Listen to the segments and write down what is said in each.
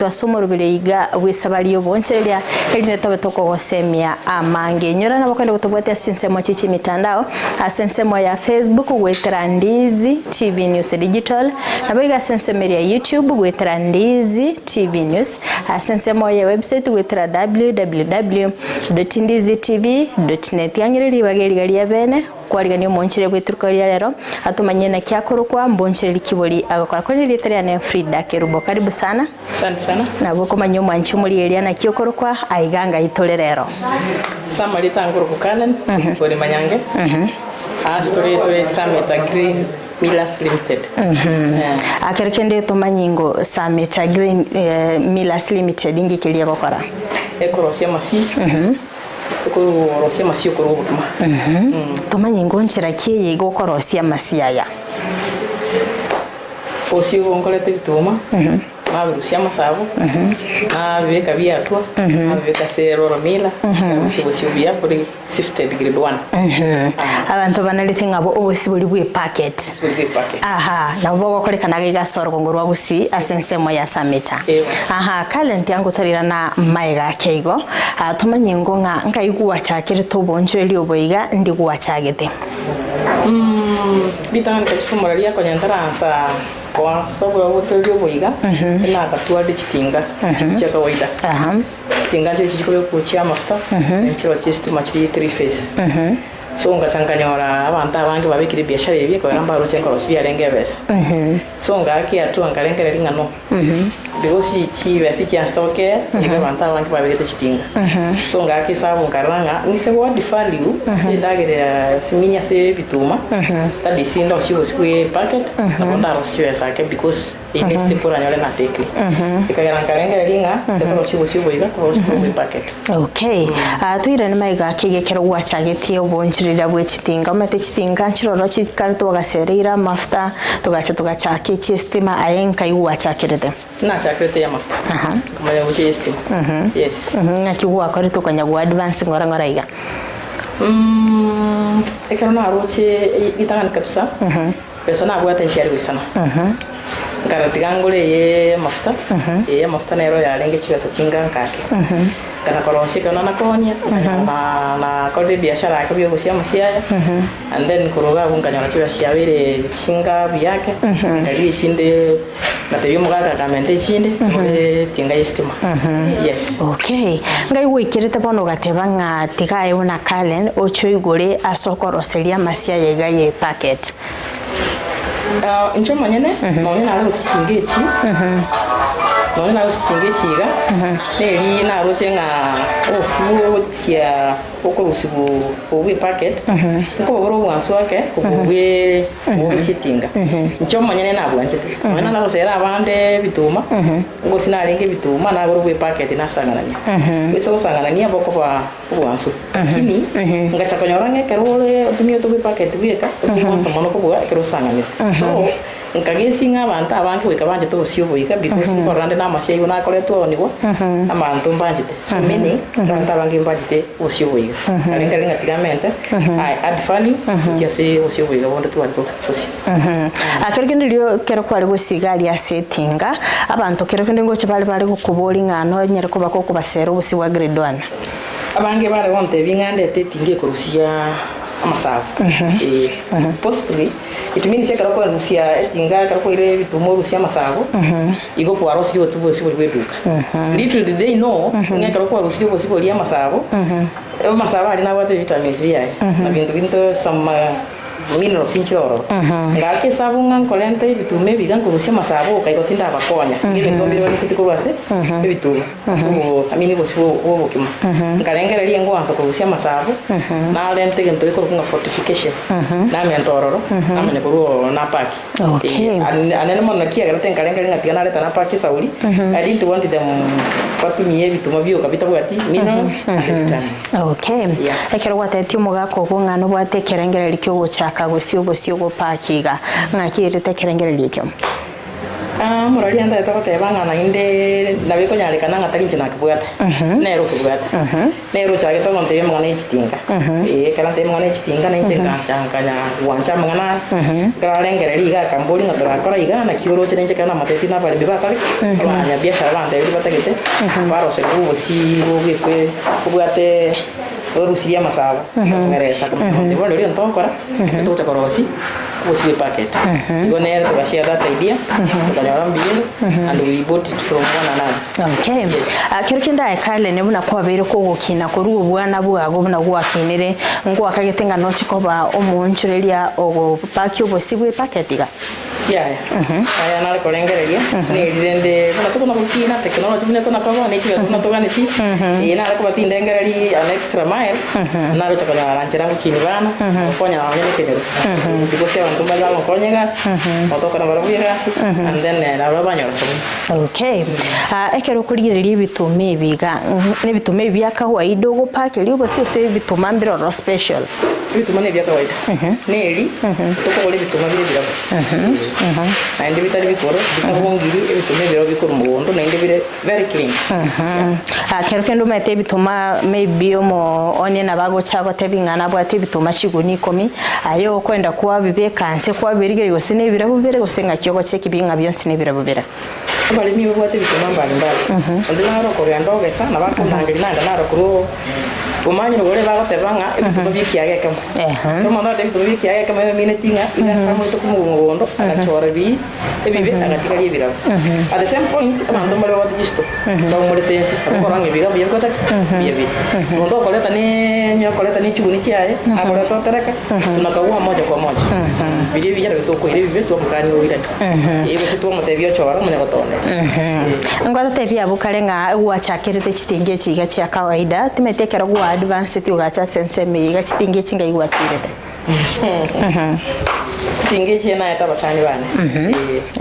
twasoma rubireiga wisabari obonchereria eline tobe tokogosemia amange nyora nabo kwenda gutubwatia sinsemo chichi mitandao asensemo ya Facebook gwetera Ndizi TV News Digital nabo iga sensemo ya YouTube gwetera Ndizi TV News asensemo ya website gwetera www.ndizitv.net yanyiriri bagerigaria bene kwarigania monchire bweturukaria rero atumanye na kyakorokwa mbonchire kibori agakora ko niritari na Frida Kerubo karibu sana. Asante sana. Nabo komanyo mwanchi muri eria na kyokorokwa aiganga itorerero. Sama litanguru kukanan kuri manyange. Story to Summit Green Millers Limited. Akerekende tomanyingo Summit Green Millers Limited ingikilia gukora. Ekorosia masi. Ekorosia masi okorobutuma. Tomanyingo nchira kiye gukorosia masi aya. Osio ngolete bituma. Mabirusia masabo. Beka biatwa. Beka seroro mila. Sibosio bia kuri sifted grade 1. Abantu banalithinga abo obosibuli bwe packet. Aha, na bogo kolekana giga soro ngorwa busi asensemo ya Samita. Aha, talent yangu tarira na maiga keigo. Tumanyingo nga ngaiguwa chakire tobonjo eli oboiga ndi guwa chagete. Bitanga kusumuraria kwa nyantaransa kwa sababu hotel boiga ina katua de chitinga cha kawaida chitinga cha chiko kuchia mafuta nchiro chesti machiri 3 phase so ngachanganyora abantu abange babikire biashara yebi ko namba ro chenko rosbia rengebes so ngaki atu angarengere ringano bigosi chi besi chi astoke singa abantu abange babikire chitinga so ngaki sabu ngaranga nise what the value se dagere siminya se bituma ta disindo si osikwe packet na bonda rosbia sake because in este por año na tekli ikagara ngarengere ringa tetro si osikwe iga to osikwe packet. Okay tuira ni maiga kigekero gwachagetie obonchirira bwe chitinga mate chitinga nchiroro chikarto gaserera mafuta tugacha tugachake chistima ayenka iwachakirete na chakirete ya mafuta kama ya chistima yes ngakiwa kare tukanyagwa advance ngora iga ekana aroche itangan kapsa pesa na bwata nchari wisana Karatigangule ye mafuta nero ya lenge chipesa chinga kake kana korosika na konya na kode biashara yake biyo kusia masiaya and then kuroga bunkanya chipesa yabere chinga biyake kali chinde na teyo mugaka kamente chinde tinga estima yes okay ngai wikirete bono gateba nga tigae una kalen ocho igore asokoroseria masiaya gaye packet inchoma nyene none na ro sitingechi none na ro sitingechi ga neri na ro chenga osibu sia okolusibu obwe packet nko boro bwanswake kubwe sitinga inchoma nyene na bwanje none na ro sera abande bituma ngo sinaringe bituma na boro bwe packet na sangananya eso sangananya boko ba bwansu kini ngachakonyorange kerole tumio to bwe packet bweka bwansa mono ko bwa kero sangananya so nkagesinga abantu abanke wekabanje to sioboika because ko rande na mashe una koleto onigo amantu mbajite so meaning abantu abange mbajite osioboika arenga tigamente I add value yase osioboika bonde to alko fosi akergende lyo kero kwali gusigari ya settinga abantu kerogende ngo chapale bale gukubori ngano nyere ko bakoko basero busi wa grade 1 abange bare wonte bingande tetinge kurusia amasabo possibly it means ekara ko rusia tinga kara ko ile bitumo rusia masabo igo kwa rosi yo tubo sibo beduka little did they know ngakara ko rusia bo sibo lia masabo masabo ali na wate vitamins bia na bintu some minerals inchoro ngake sabu ngan kolente bitume bigan ko rusia masabo kai ko tinda bakonya ngibe to biro nisiti ko base bitu so amini ko sibo wo kim ngalengere liengo anso ko rusia masabo na lente gento ko nga fortification na mentororo na mene ko na paki okay anene mo na kia gara ten ngalengere ngatia na leta na paki sauli I didn't want them patu miye bituma bio kabita bwati minerals okay ekero watete mugako ko ngano bwate kerengere likyo gochaka gosio pakiga ngakirete kerengere likyo Murari anda etagotebanga na inde nabiko nyarikana ngatari nje nakibwata nero kibwata nero chage to monte mwana ichitinga kala te mwana ichitinga na nje ngakanya wanja mwana ngalengereri ga kambori ngatora kora iga na kiuro chene nje kana mateti na bali bibakali abanya biashara bande bili batagete baro se kubosi bogekwe kubwate orusiria masaba ngeresa kamwe bono ri ntokora tuta korosi was packet. You want to share that idea? And we bought it from one another. Okay. Kirikenda ekale ne buna kwa bere ko gukina kuri ubwana bwago buna gwakinire ngo akagetenga no chikoba omunchureria ogo pakyo bosibwe packetiga. Yeah. Aya na kolengereria ni rende kuna tukuna kukina technology ne kuna kwa ne kiwa kuna tokane si ina ala kwa tindengereri an extra mile na ro chakanya ranchera kukini bana konya wanyene kenero because ya wantu bala konya gas motoka na barabu gas and then na ro banyo sabu. Okay. Ekero kurigereria bitume biga ne bitume bya kawaida go pakeri ubo si bituma mbiro special bituma ne bya kawaida neri tukole bituma bile bila na indi bitari bikoro bitabongiri ebitume biro bikoro mugondo na indi bire very clean kero kendo mete bituma maybe omo onye na bago chago tebingana bwate bituma chiguni 10 ayo kwenda kuwa bibekanse kuwa birigeri gose ne bira bubere gose ngakyogo cheki binga byonse ne bira bubera bali mi bwate bituma mbali mbali ndina ro ko yando gesa na bakundangiri nanda na ro kuro umanyi ngore bagotebanga ebitumo bikiage kama no manda ebitumo bikiage kama minetinga ina samo to kumugondo agachora bi ebibe agatikali ebira at the same point amando mare wa digisto ba mure tensi akorange biga biye kota biye ndo koleta ni chuguni chiaye akora to tereka tunakaua moja kwa moja biye biye to ko ile bibe to mukani uira ego se to motebio chora mune gotone ngota tebia bukarenga gwachakirite chitinge chiga chia kawaida timetekera gwa advanced ugacha sense mega chitinge chinga igwachirete chitinge chena eta basani bana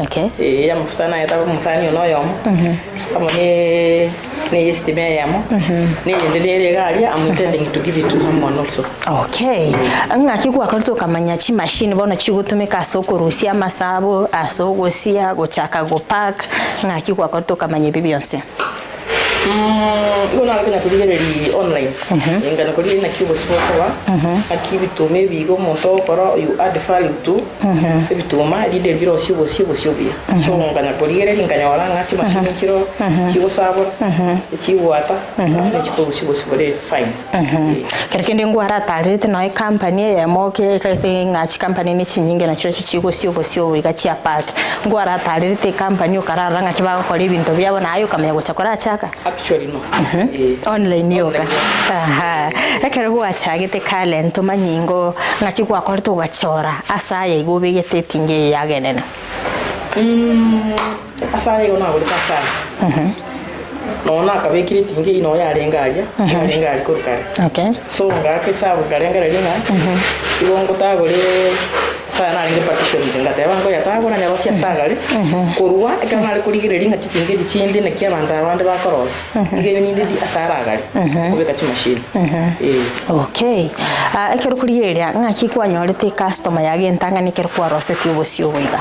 okay ya mfutana eta musani onoyomo kama ne estimate yamo ne yendelele galia I'm intending to give it to someone also. Okay. Ngaki kwa kalito kamanya chi machine bona chigutumika soko rusia masabo asoko sia go chaka go pack ngaki kwa kalito kamanya bibionse. Una algo na kuligereri online. Ingana kuligereri na kibo spoko akibitume bigo monto para you add value to ebituma lide biro sibo bia. So ngana kuligereri nganya wala chi machine chiro chigo sabo chigo ata chipo sibo de fine. Kerekende ngwara tarite no company ya moke kaite ngachi company ni chinyinge na chiro chigo sibo igachi pack. Ngwara tarite company ukararanga kiba ko ibintu byabo nayo kamenya guchakora chaka. Actually no. Online yoga. Ekero gwachagite talent manyingo ngaki gwakora to gachora asaye igubigete tinge yagenena. Asaye gona buri kasara. No na kabekiri tinge ino yarengaria kuruka. Okay. So ngake sabu garengaria ibongo tagore sana ringe partition ngate bango yatagora nyarosia sagale kurwa ekana ari kurigireri ngachitinge chindi na kia abandi bakorosi ige nindi asara gari kubeka chi machine okay ekero kurigeria ngaki kwanyorete customer yage ntanga nikero kwa roseti obosio boiga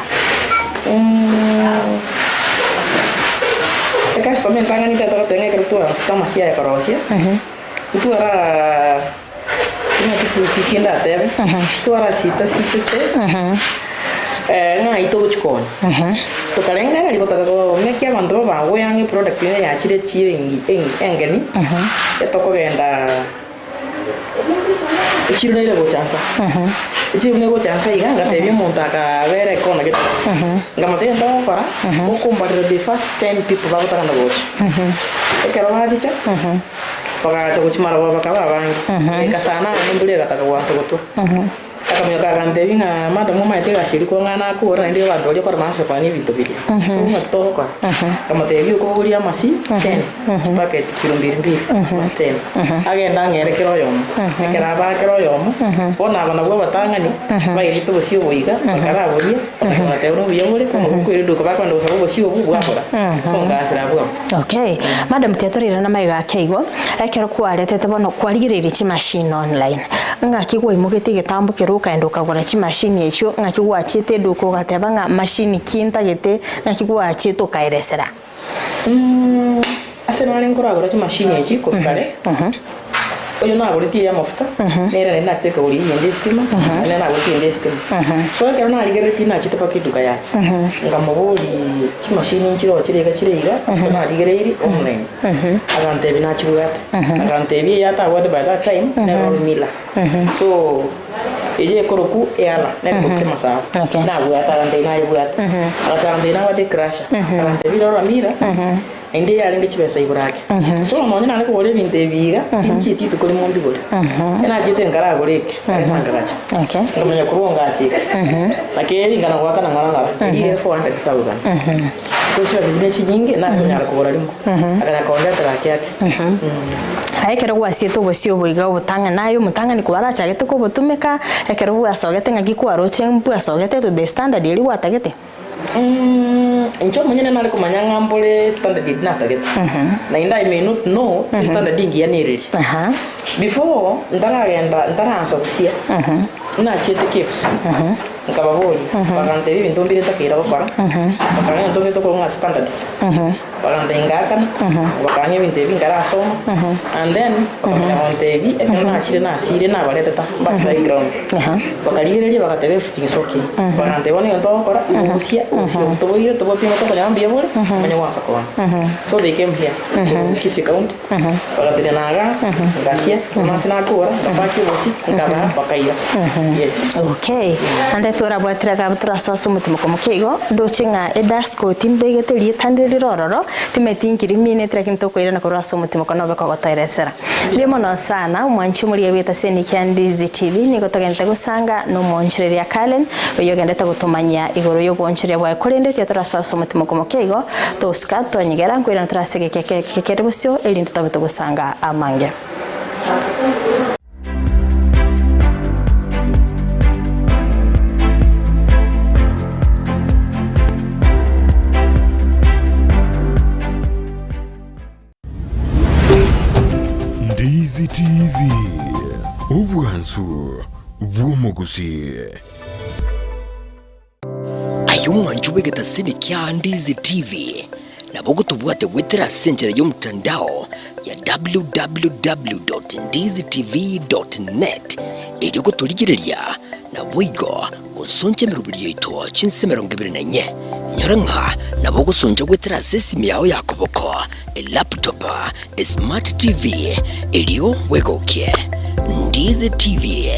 customer ntanga ni tata tenga kero tu customer sia ya korosia tu ara ina kipusi kenda tebe tu ara sita nga ito chukon to kalenga ali kota ko mekia bando ba weangi product ne ya chire engeni etoko genda chire ile bochansa chire ne bochansa iga ngatebi montaka vere kona kita ngamate ndo para ukumbarira the first 10 people ba kota na bocha ekero hajicha paga to kuchimara baba kaba bangi kasana ndule gataka wanso goto akamyo kagande binga madamu maite gashiri ko ngana ko ora ndi bantu oli ko maso kwa ni bintu bili so ngato kwa kama te byo ko guri amasi 10 packet kilo mbiri mas 10 agenda ngere kero yomo ekera ba kero yomo ona bana bwo batangani bairi to bosio boiga bakara boria ona te uno biyore ko ko iri duko bakwa ndo sabo bosio bu bwakora so ngasira bwo. Okay madam tetorira na maiga keigo ekero kwa letete bono kwa ligiriri chi machine online ngaki gwa imugete gitambo keruka endoka gora chi machine echo ngaki gwa chete duko gateba nga machine kinta gete ngaki gwa cheto kairesera asena ngora gora chi machine echi ko kare oyo na agoriti ya mafuta nera na steka uri yende stima na agoriti yende stima so ke na aligereti na chita pakiduka ya ngamaboli chi machine nchiro chirega na aligereri online agante bina chibuata agante bi ya ta what by that time na mila so eje koroku eala na kusema sawa na buata agante na buata agante na wade crash agante bi ro mira ende ya lenge chibesa iburake so no nyina ko wole binte biga tinchi titu kuli mundi gole ena jite ngara goleke ngaracha ngamenya kuronga ati lakini ngana kwa kana ngara ile 400,000 kwa sio zile chinyingi na kunya ko wala limu akana kaonda trake yake haikero gwasieto bosio boiga butanga nayo mutanga ni kubara chagete ko butumeka ekero bwasogete ngaki kwa roche mpu asogete to the standard ili watagete ncho mwenye nali kumanya ngambole standard na target na inda I may not know standard ingi yaneri before ndara ansa kusia na chete keps nkababonye bagante bibi ndombire takira bakora bakanya ndombire to ko standards bagante ngakana bakanya binte bingara soma and then bakanya onte bi ekana chire na sire na baleta ta background bakalireria bagatebe everything is okay bagante bone ndo bakora usia to boire to bopima to kanya mbia bure manya wasa kwa so they came here kisi count bagate naga ngasia na sina kuora baki bosi ngaba bakaya yes okay and sora bwatira gabutura soso mutimo komukigo ndochinga edust ko timbegete lietandiri rororo timetinkiri mine trakinto ko irana ko raso mutimo kono beko gotairesera bimono sana mwanchi muri yebeta seni Ndizi TV niko togente gusanga no monchireria Kalen oyogendeta gutumanya igoro yo bonchireria bwa kolende tetra soso mutimo komukigo toska tonyigera ko irana trasege kekerebusyo elindi tobeto gusanga amange Ndizi TV ubwansu bw'umuguzi ayumwanju wegeta sini kya Ndizi TV nabo gutubwate gwetera senjera y'omutandao ya www.ndizitv.net iri gutuligireria na boigo gusonje mirubiri yitwa chinsemero 24 nyaranka nabo gusonje gwetera sesimi yaho yakoboko laptop smart TV iriyo wegoke Ndizi TV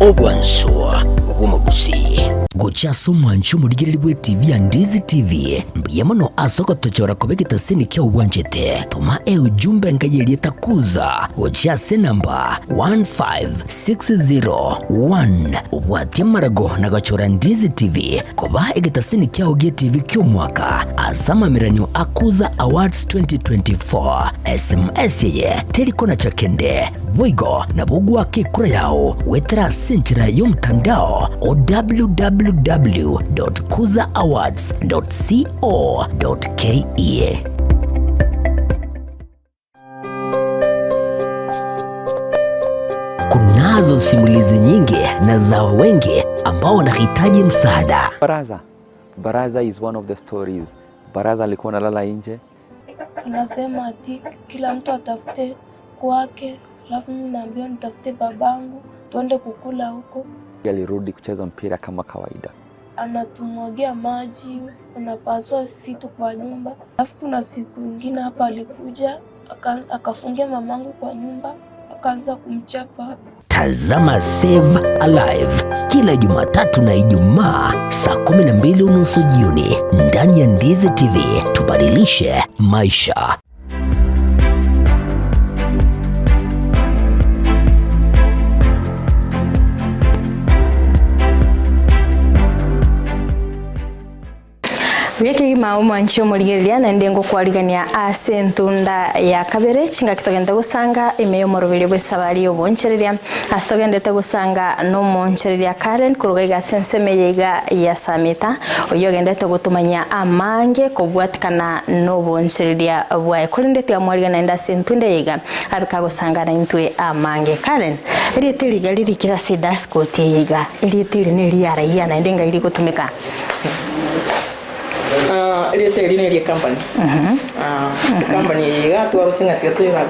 obwanso bw'umuguzi gochaso mwanchu muligirirwe TV ya Ndizi TV mbiyemono asoko tochora kobegeta sini kya ubwanjete toma ujumbe ngayelieta kuza gochase namba 15601 ubwatia marago na gachora Ndizi TV koba egeta sini kya ugie TV kyo mwaka asama miranyo akuza awards 2024 SMS ye telikona chakende boigo na bugwa kikura yao wetera senchira y'omutandao o www.kuzaawards.co.ke. Kunazo simulizi nyingi na za wengi ambao wanahitaji msaada. Baraza is one of the stories. Baraza alikuwa analala nje. Anasema ati kila mtu atafute kwake, alafu mimi naambiwa nitafute babangu tuende kukula huko. Alirudi kucheza mpira kama kawaida. Anatumwagia maji, anapasua vitu kwa nyumba. Alafu kuna siku nyingine hapa alikuja akafungia mamangu kwa nyumba, akaanza kumchapa. Tazama Save Alive kila Jumatatu na Ijumaa saa 12:30 jioni ndani ya Ndizi TV. Tubadilishe maisha. Wiki mauma nchi omurigeria na ndengo kwaligania ase ntunda ya kabere chinga kitogenda gusanga imeyo morobiri bwe sabari obonchereria astogendete gusanga no monchereria Karen kuruga senseme yega ya samita oyogendete gutumanya amange kubwatikana no bonchereria bwa kurindete amwariga na ase ntunda yega abika gusanga na intwe amange Karen iri tiri galiri kira sidas kote yega iri tiri ne riara yana ndenga iri gutumika Iri company. Company ya tu harus ingat itu ya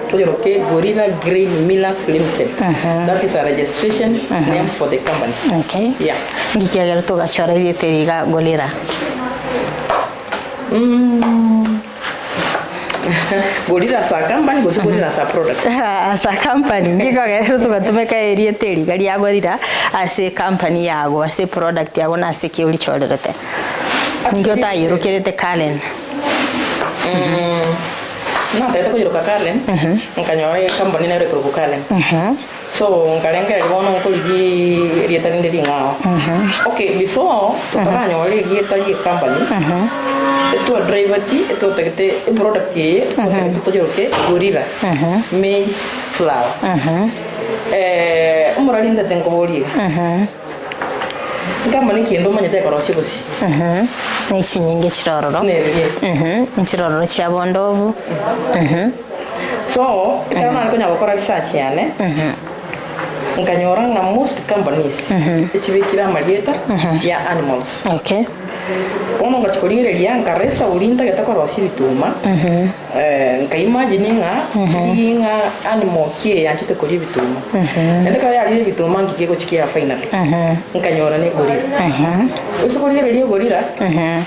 Gorilla Green Millers Limited. That is a registration name for the company. Okay. Yeah. Gikia gero to gachora iri teriga Gorilla. Gorilla sa company, Gorilla sa product. Sa company. Gikia gero to gatumeka iri teriga ya Gorilla as a company yago, as a product yago na security chorete. Ngota yirukirete Karen. Na tayo ko yiruka Karen. Nganyore company na yiruka Karen. So ngalenga libono ko ligi rieta ndiri ngao. Okay, before to kanyore rieta yi company. Eto driver ti eto takete product ye to yiruke Gorilla. Maize flour. Umuralinda tenko boliga. Company kiendo manyete korosi bosi. Nishi nyingi chirororo. Chirororo cha bondovu. So, kana niko nyabokora research yane. Nkanyora na most companies echibikira marieta ya animals. Okay. Ono ngachikolire lianga resa ulinda getakorosi bituma. Nkaimagine nga animal kie yanchite koli bituma. Ndeka yali bituma ngikeko chikia finally. Nkanyora ne gorilla. Usikolire liyo gorilla.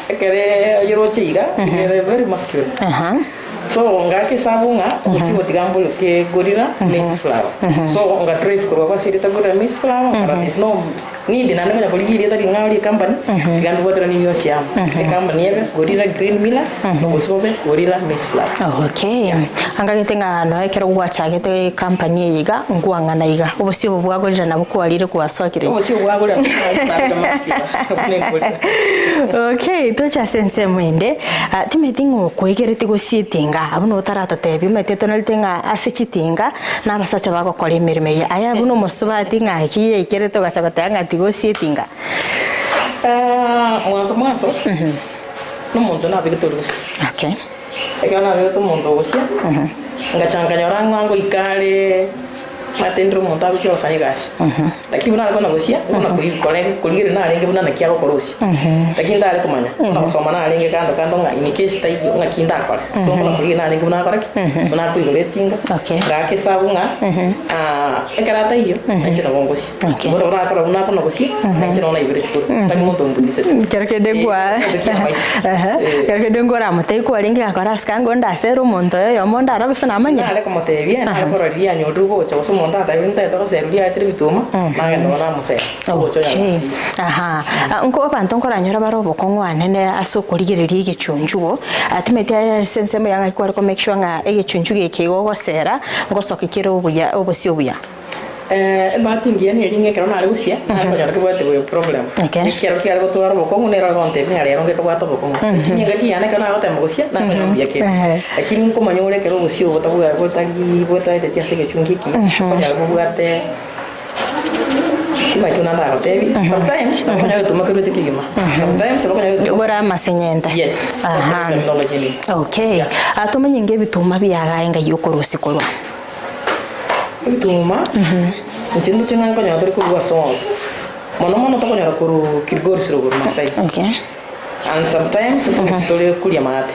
Ekere yorochiga, very muscular. So ngake sabunga usiwo tigambo ke gorilla maize flour. So nga drive ko kwa sirita gorilla maize flour para is no need na nanga koligi ri ngali company gandu watra ni yo siam e company ya Gorilla Green Millers usiwobe gorilla maize flour. Okay. Anga gitenga no ekero gwacha gete company yiga ngwanga na iga obusio bwa gorilla na bukwalire kwasokire. Obusio bwa gorilla Okay, tocha sense mwende timetingo kwegerete gusietinga abuno utarato tebi meteto nalitenga asichitinga na basacha bako kole mirime aya abuno musubati nga kiye ikereto gachagata nga tigosietinga mwaso no muntu na bigitolusi. Okay. Ekana byo to muntu gosia ngachanganya ngo ikale matendro muntu abyo osani gasi lakini buna alikuwa nagosia una kuligire na alenge buna na kiago korosi lakini ndale kumanya una kusoma na alenge kando nga in case tai nga kinda akora so una kuligire na alenge buna akora buna kuigoletinga ngake sabunga ekarata hiyo nchina bongosi buna akora buna akora nagosia nchina una ibire tukuru tani muntu mbulise kereke dengwa ra mutei ko alenge akora skango ndasero muntu yo monda arabisana amanya ale komotebia na akora ria nyodugo cho monta ta vinta to serulia bituma na ndo na muse nko abantu nkora nyora barobo kongwane ne asokurigiriria igicunjugo atimete sensemo yanga ikwara ko make sure nga igicunjugo ikego gosera ngosoka ikero obuya obusio buya batingia ni ringe kero na rusia na ko nyara kubate bo problem kero kiara go twara bo kongu ne ro gonte ni ale ronge ko bato bo kongu kinga ki yana kana gote mugosia na ko nyambia ke lakini ko manyore kero busio go tabu go tagi bo ta te tiase ke chungiki ko nyara go bugate Kima tuna ndaro tevi sometimes na kunya tuma kero tikigima sometimes ko kunya bora masenyenta yes okay atumenyenge bituma biyaga enga yokorosi korwa bituma ntindu chenga ko nyabere ko gwaso mono to ko nyara ko kirgori siro gor masai and sometimes story kulia mate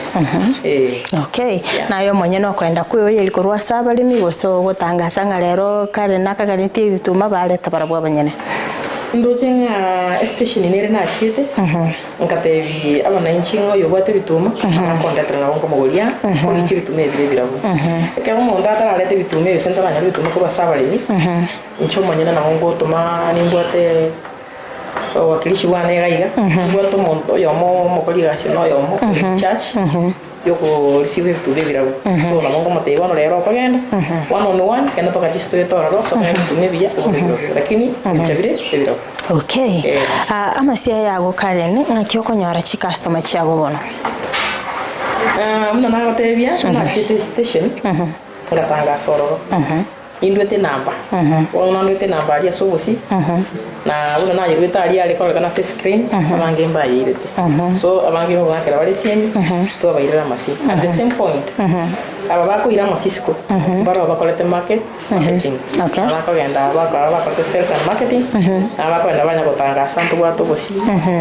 okay na yo mwenye no kwenda kuyo yeli korwa sabali migoso gotangasa nga lero kare nakaganiti bituma baleta barabwa banyene ndo chenga station nere na chite ngatevi abana inchingo yobate bituma kondetra na bonko mogolia ko ichi bitume bire birabu kero monda taralete bitume yo senta banyari bituma ko basabali incho manyana na bongo toma nimbwate wakilishi wane gaiga bwato monto yomo mokoliga sino yomo church yoko receive to be vira so na mongo mate wano lero pagenda one on one kana paka jisto tora ro so kana tume bia lakini chabire vira okay amasia yago Karen ngakyo konyora chi customer chiago bono muna na tebia na chete station ngatanga sororo indwete namba ona ndwete namba ali sobosi na una na yirweta ali ali kwa kana screen abange mbaye irete so abange bo bakera bali semi to abayira masi at the same point aba bako ira masisiko baro bakolete marketing okay abako genda bako sales and marketing abako enda banya gotanga santu bwato bosi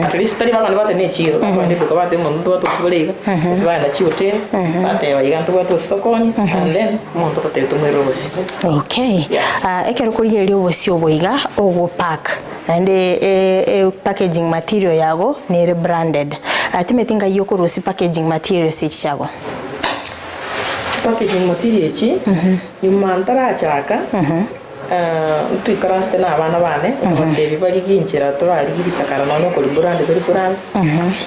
at least tari bako ndibate ne chiro bako ndi bukabate mundu bwato kuboleka sibanda chiwote ate bayigantu bwato stokoni and then mundu toteto mwero bosi okay ekero kuriye lyo bosi oboiga ogo pack and packaging material yago ni rebranded atimetinga yoko rosi packaging material sichago packaging material chi nyuma ntara chaka tuikaraste na abana bane batebi bari ginjira to bari gisakara no ko brand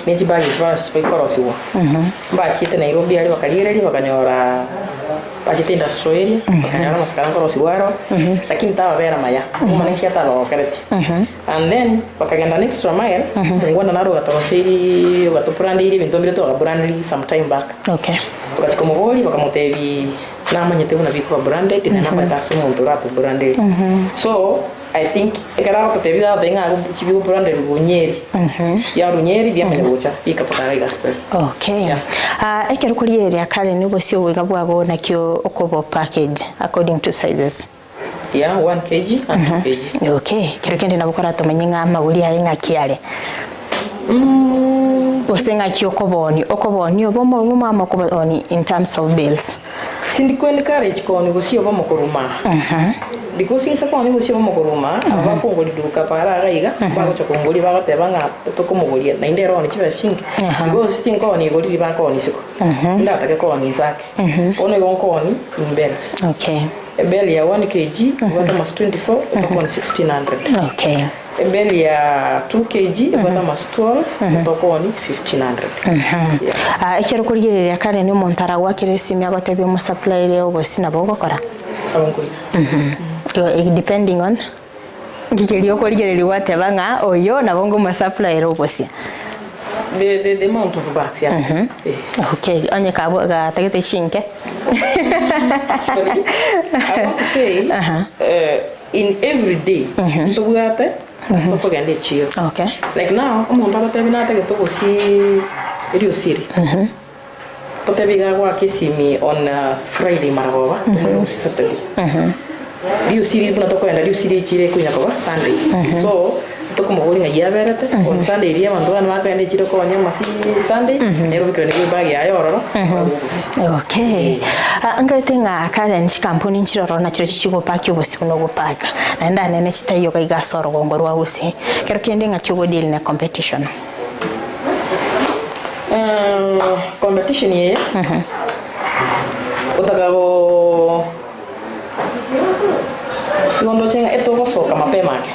meji bagi firstไป korosiwa bachite Nairobi ali bakalireri bakanyora bachite industry bakanyora maskara korosiwaro lakini tawa vera maya umane kiata lo kareti and then bakagenda next extra mile ngwana naro gatosiri gatopurandi iri bintu mbire to brand sometime back okay tukachikomogoli bakamutebi namanyete una biko branded na napata sumo nturapo branded so I think ekara ko tebi da denga chibigo branded bunyeri ya runyeri bya mengocha ikapata ira story okay ekero kuriere akale ni bosio bwiga bwago nakyo okobo package according to sizes 1 kg and 2 kg okay kero kende nabukora tomenyenga amaguri ayenga kiale osenga kyokoboni obomo bumama koboni in terms of bills tindi kwende courage koni gusio bomo kuruma because insa koni gusio bomo kuruma abakongoli duka para gaiga bago chakongoli bagatebanga tokomogoli na indero ni chiba sink because think koni goli bakoni siko ndata ke koni sake one gonkoni in bells okay a bell ya 1 kg wata mas 24 tokoni 1600 okay a bell ya 2 kg wata mas 12 tokoni 1500 ekero kurigerera kare ni montara gwa kiresimi abatebyo mu supply leo bosina bogokora depending on ngikeliyo kurigerera watebanga oyo nabongo mu supply leo bosia the amount of bags okay anye ka tagete shinke I want to say in every day to gate stop again chill okay like now umuntu abatebina tageto gosi radio siri potebiga kwa kisimi on Friday maragoba tumwe Saturday radio siri buna tokwenda radio siri chire kunya kwa Sunday so tokomogoli ngagia berete on Sunday ria bantu bana bakende chire ko nyama si Sunday ero bikene bagi ayo ororo okay ngaitenga kale nchi kampuni nchiroro na chiro chigo paki obosi buno gopaka na ndane ne chitayo kai gasoro gongorwa usi kero kende ngachugo deal na competition competition ye utagabo ngondo chenga eto gosoka mapema ke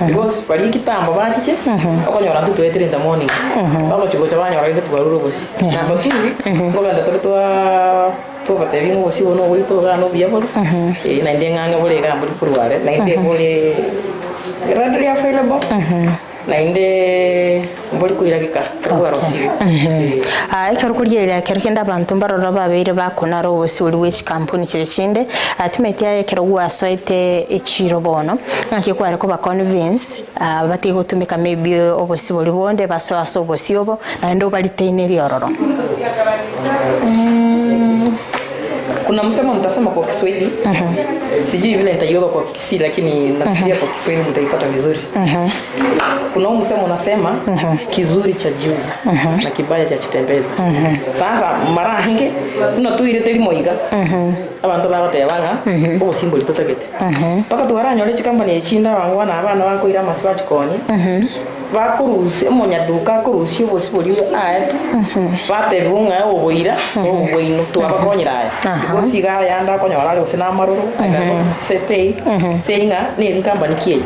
because bali kitambo bachiche okonyora ntu 2:30 in the morning bako chigo chabanya ora ntu baruru bosi number 2 ngobanda to batebi ngo bosi ono wito ga no biabo na ndenga ngabole ga mbuli kurware na inde bole readily available na inde mbuli kuiragika kwa rosiri ekero kuriera kero kenda bantu mbarora babere bakona ro bosi uri which company kire chinde atimeti ya kero gwasoite echiro bono ngaki kware ko ba convince batigo tumika maybe obosi boli bonde baso aso bosi obo na ndo bali teineri ororo kuna msemo mtasema kwa Kiswahili sijui vile nitayoga kwa Kisii lakini nafikiria kwa Kiswahili mtaipata vizuri kuna msemo unasema kizuri cha jiuza na kibaya cha chitembeza sasa mara hinge kuna tu ile telimo iga abantu bagatebanga ubo simboli totagete paka tuharanyore chikambani echinda wangwa na abana bako ira masibachi koni bakurusi omonyaduka kurusi obosibori aetu batebunga oboira oboino twabakonyira aya gosiga yanda konyora ari usina maruru setei seinga ni company kie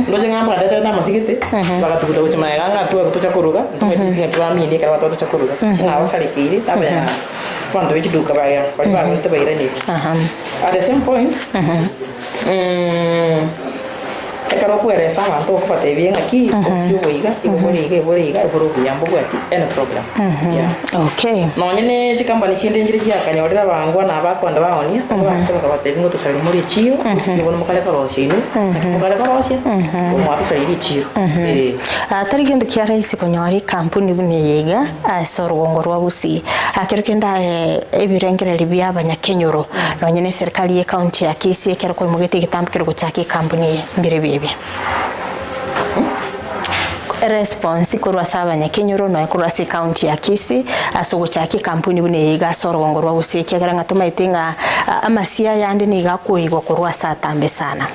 ndo jenga mba data na masigete baka tukuta uchima yanga tu kutocha kuruga tumetinga tuamini kala watu cha kuruga na wasali kile tabe kwanto wichi duka baya kwa hivyo nitabaira ni at the same point ekaro kueresa abantu okupata bien aquí opsio boiga iboriga iborobiambo gwati any problem okay no nyene chikambani chinde njire chiakanyorera bangwa na bakonda baonia abantu bakabata bingo tusali muri chio usibona mukale karosino mukale karosino umwatu sali chio atari kindu kia raisi konyori kampuni bune yega asorgongo rwa busi akirukenda ebirengereri bya abanyakenyoro no nyene serikali ye county ya Kisii ekero ko mugete gitambikiro guchaki kampuni mbere bibi response kurwa saba nyakenyoro no kurwa si county ya Kisii asogo chaki kampuni bune yega sorgongo rwa busi ekera ngatuma itinga amasia yandi ni gakuigwa kurwa satambe sana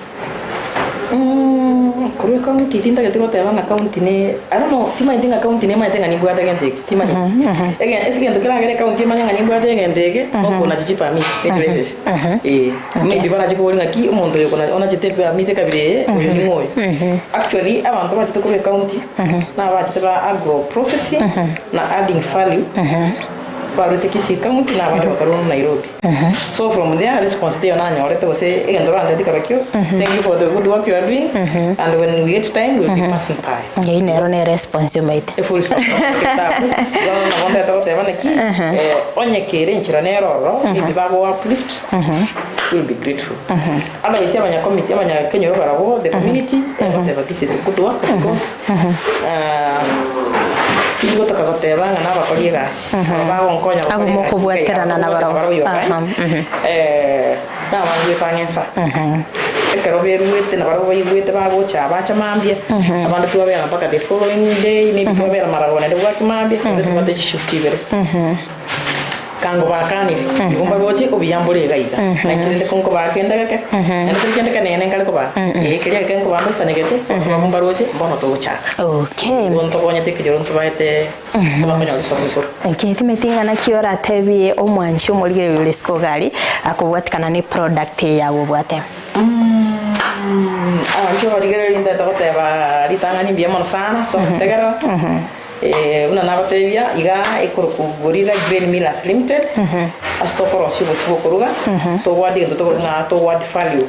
kuri county tinda ke tiko tebanga county ne I don't know tima tinga county ne ma tinga ni bwata gente tima ni again esigendo kila ngere county ma nyanga ni bwata gente ko na chipa mi veces maybe bana chiko linga ki umuntu yoko na ona chitepe amite kabire uyu ni moyo actually abantu batito kuri county na batito agro processing na adding value Parute Kisii County na bado bakaru Nairobi. So from there responsibility on anyo orete bose egendo bande dikarakyo. Thank you for the good work you are doing and when we get time we'll be passing by. Ngai nero ne responsibility. E full stop. Na wanda tote bana ki onye kere nchira nero ni babo uplift. We'll be grateful. Aba isi abanya committee abanya Kenyoro barabo the community whatever this is good work because Kigo takakotebanga na bakoliye gasi. Bago nkonya bakoliye gasi. Agumoko bweterana na baro. Na wangi pangensa. Ekero beruete na baro bayuete bago cha bacha mambia. Abantu tuwabera mpaka the following day maybe tuwabera maragona de waki mambia. Tuwate shift ibere. Kango bakani ngomba roche ko biyambole gaiga nakinde konko bakenda kake ende kende kanene ngale ko ba kiriya kenko ba mbisa negete so ngomba roche mbono to chaka okay bonto konya tekiro nto baite sama konya lisomiko okay timetinga na kiora tebi omwanchi omulire ulesko gali akubwatikana ni product yawo bwate njo baligere linda toteba litanga ni biyamo sana so tegero una nabatevia iga ekorokugurira Green Millers Limited astokoro sibo kuruga to wadi to na to wadi value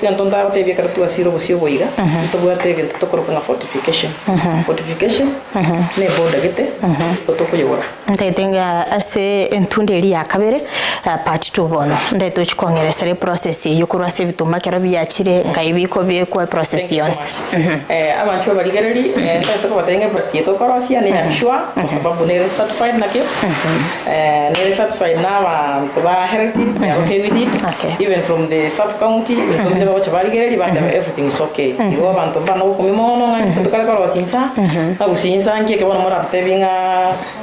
ya ntonda batevia karatu asiro sibo iga to bwate to korokuna fortification ne boda gete to kuyora ndetenga ase entunderi ya kabere part 2 bono ndeto chikongeresere process yukurwa se bituma kera byakire ngayibiko byekwa process yose abantu baligereri ndeto batenge practice to korosia ni yakishwa kwa sababu ni certified na KIPS ni certified na abantu ba heritage ya okay with it even from the sub county we don't know baligereri but everything is okay iwo abantu bana ukumimono ngani tukale kwa wasinsa abusinsa ngiye kebona mora tebinga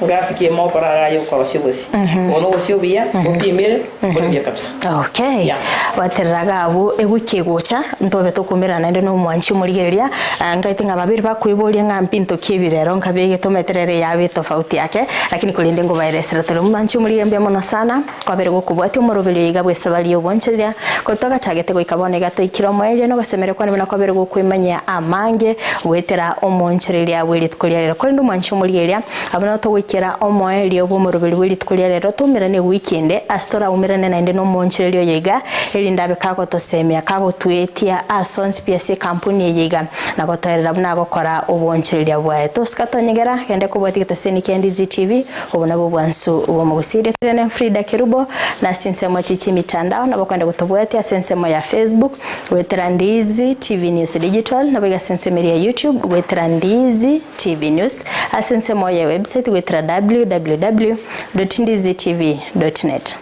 ngasi ki mo para yo kwa sibosi ono osibia upimire bodi kabisa okay bateraga abo egukigucha ntobe tukumira nende no mwanchi murigeria ngaitinga babiri bakwiboria ngampinto kibirero nkabege tometerere yabe tofauti yake lakini kulinde ngo virus ratoro mwanchi murigembe mono sana kwa bere gukubwati umurubiri igabwe sabali oboncheria kotoga chagete goikabone gato ikiromweje no gasemere kwa nibona kwa bere gukwimanya amange wetera omonchereria wiri tukuliarero ko ndo mwanchi murigeria abona to gwikira omweli obumurubiri wiri tukuliarero tumira ne weekend astora umirane na inde no monchererio yega elindabe kago tosemia kago tuetia asons pse kampuni yega na gotorera buna gokora obonchereria bwae toskatonyegera kende kubwatikita seni Ndizi TV ubona bubwansu uwo mugusire tene Frida Kerubo na sinsemo chichi mitandao na bakwenda gutobwatia sensemo ya Facebook wetera Ndizi TV News Digital na bega sensemo ya YouTube wetera Ndizi TV News asensemo ya website wetera www.ndizitv.net